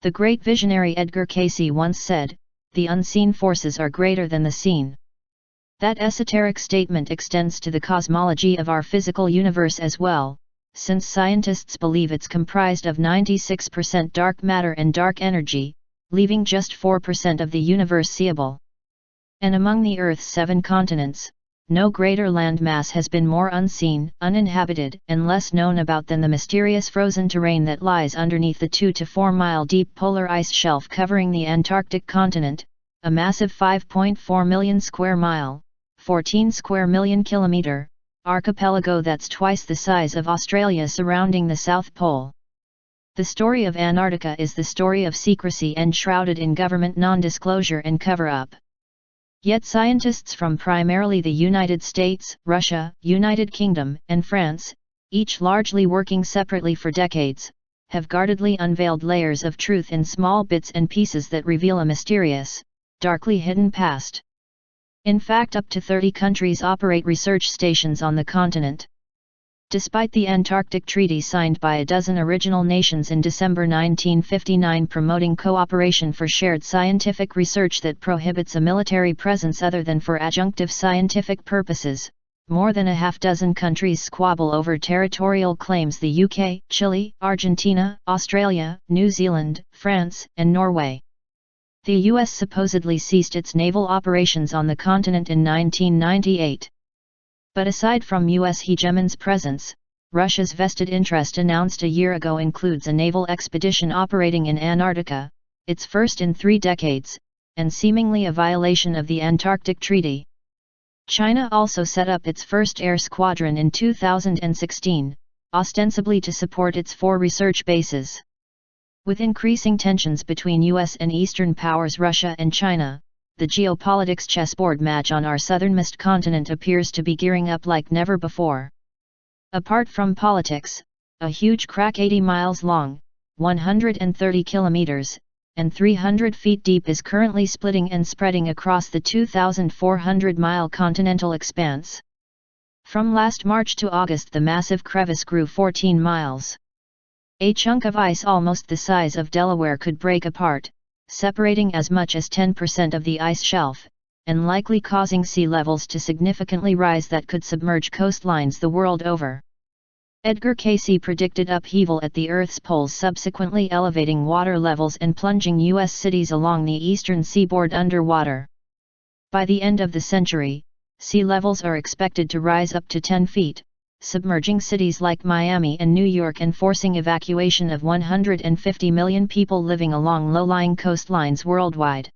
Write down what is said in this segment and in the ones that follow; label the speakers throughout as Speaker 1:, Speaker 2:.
Speaker 1: The great visionary Edgar Cayce once said, "The unseen forces are greater than the seen." That esoteric statement extends to the cosmology of our physical universe as well, since scientists believe it's comprised of 96% dark matter and dark energy, leaving just 4% of the universe seeable. And among the Earth's 7 continents, no greater landmass has been more unseen, uninhabited, and less known about than the mysterious frozen terrain that lies underneath the 2 to 4 mile deep polar ice shelf covering the Antarctic continent, a massive 5.4 million square mile, 14 square million kilometer, archipelago that's twice the size of Australia surrounding the South Pole. The story of Antarctica is the story of secrecy enshrouded in government non-disclosure and cover-up. Yet scientists from primarily the United States, Russia, United Kingdom, and France, each largely working separately for decades, have guardedly unveiled layers of truth in small bits and pieces that reveal a mysterious, darkly hidden past. In fact, up to 30 countries operate research stations on the continent. Despite the Antarctic Treaty signed by a dozen original nations in December 1959 promoting cooperation for shared scientific research that prohibits a military presence other than for adjunctive scientific purposes, more than a half-dozen countries squabble over territorial claims: the UK, Chile, Argentina, Australia, New Zealand, France, and Norway. The US supposedly ceased its naval operations on the continent in 1998. But aside from US hegemon's presence, Russia's vested interest announced a year ago includes a naval expedition operating in Antarctica, its first in 3 decades, and seemingly a violation of the Antarctic Treaty. China also set up its first air squadron in 2016, ostensibly to support its 4 research bases. With increasing tensions between US and Eastern powers Russia and China, the geopolitics chessboard match on our southernmost continent appears to be gearing up like never before. Apart from politics, a huge crack 80 miles long, 130 kilometers, and 300 feet deep is currently splitting and spreading across the 2,400-mile continental expanse. From last March to August, the massive crevice grew 14 miles. A chunk of ice almost the size of Delaware could break apart, separating as much as 10% of the ice shelf, and likely causing sea levels to significantly rise that could submerge coastlines the world over. Edgar Cayce predicted upheaval at the Earth's poles, subsequently elevating water levels and plunging U.S. cities along the eastern seaboard underwater. By the end of the century, sea levels are expected to rise up to 10 feet, submerging cities like Miami and New York and forcing evacuation of 150 million people living along low-lying coastlines worldwide.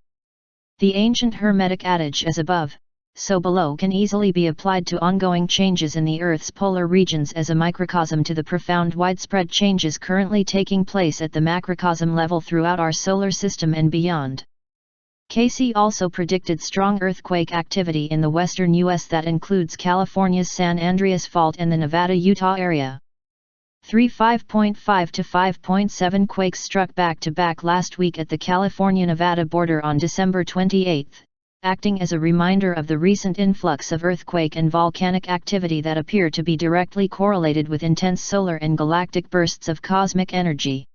Speaker 1: The ancient Hermetic adage "as above, so below" can easily be applied to ongoing changes in the Earth's polar regions as a microcosm to the profound widespread changes currently taking place at the macrocosm level throughout our solar system and beyond. Cayce also predicted strong earthquake activity in the western U.S. that includes California's San Andreas Fault and the Nevada-Utah area. 3 5.5 to 5.7 quakes struck back-to-back last week at the California-Nevada border on December 28, acting as a reminder of the recent influx of earthquake and volcanic activity that appear to be directly correlated with intense solar and galactic bursts of cosmic energy.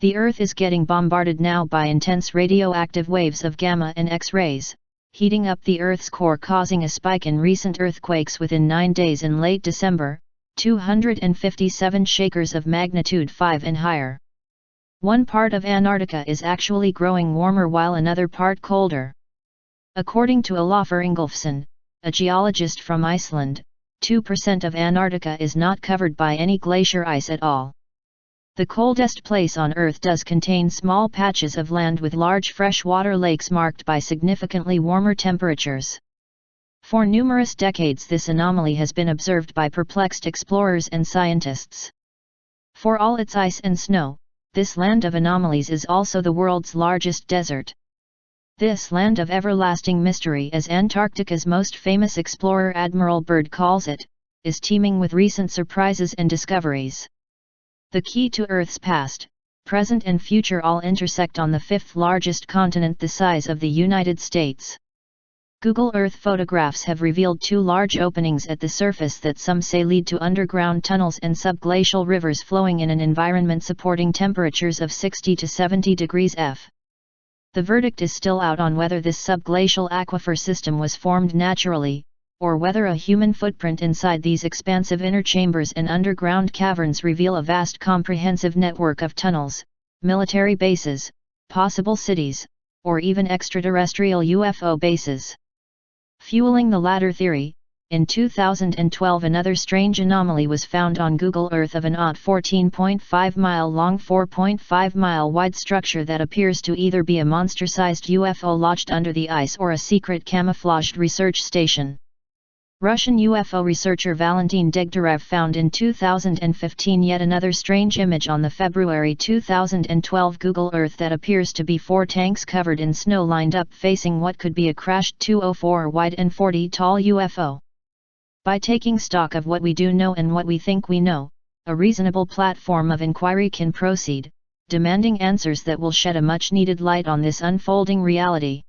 Speaker 1: The Earth is getting bombarded now by intense radioactive waves of gamma and X-rays, heating up the Earth's core, causing a spike in recent earthquakes within 9 days in late December, 257 shakers of magnitude 5 and higher. One part of Antarctica is actually growing warmer while another part colder. According to Olafur Ingolfsson, a geologist from Iceland, 2% of Antarctica is not covered by any glacier ice at all. The coldest place on Earth does contain small patches of land with large freshwater lakes marked by significantly warmer temperatures. For numerous decades this anomaly has been observed by perplexed explorers and scientists. For all its ice and snow, this land of anomalies is also the world's largest desert. This land of everlasting mystery, as Antarctica's most famous explorer Admiral Byrd calls it, is teeming with recent surprises and discoveries. The key to Earth's past, present and future all intersect on the 5th largest continent the size of the United States. Google Earth photographs have revealed two large openings at the surface that some say lead to underground tunnels and subglacial rivers flowing in an environment supporting temperatures of 60 to 70 degrees F. The verdict is still out on whether this subglacial aquifer system was formed naturally, or whether a human footprint inside these expansive inner chambers and underground caverns reveal a vast comprehensive network of tunnels, military bases, possible cities, or even extraterrestrial UFO bases. Fueling the latter theory, in 2012 another strange anomaly was found on Google Earth of an odd 14.5-mile long 4.5-mile wide structure that appears to either be a monster-sized UFO lodged under the ice or a secret camouflaged research station. Russian UFO researcher Valentin Degtyarev found in 2015 yet another strange image on the February 2012 Google Earth that appears to be four tanks covered in snow lined up facing what could be a crashed 204 wide and 40 tall UFO. By taking stock of what we do know and what we think we know, a reasonable platform of inquiry can proceed, demanding answers that will shed a much-needed light on this unfolding reality.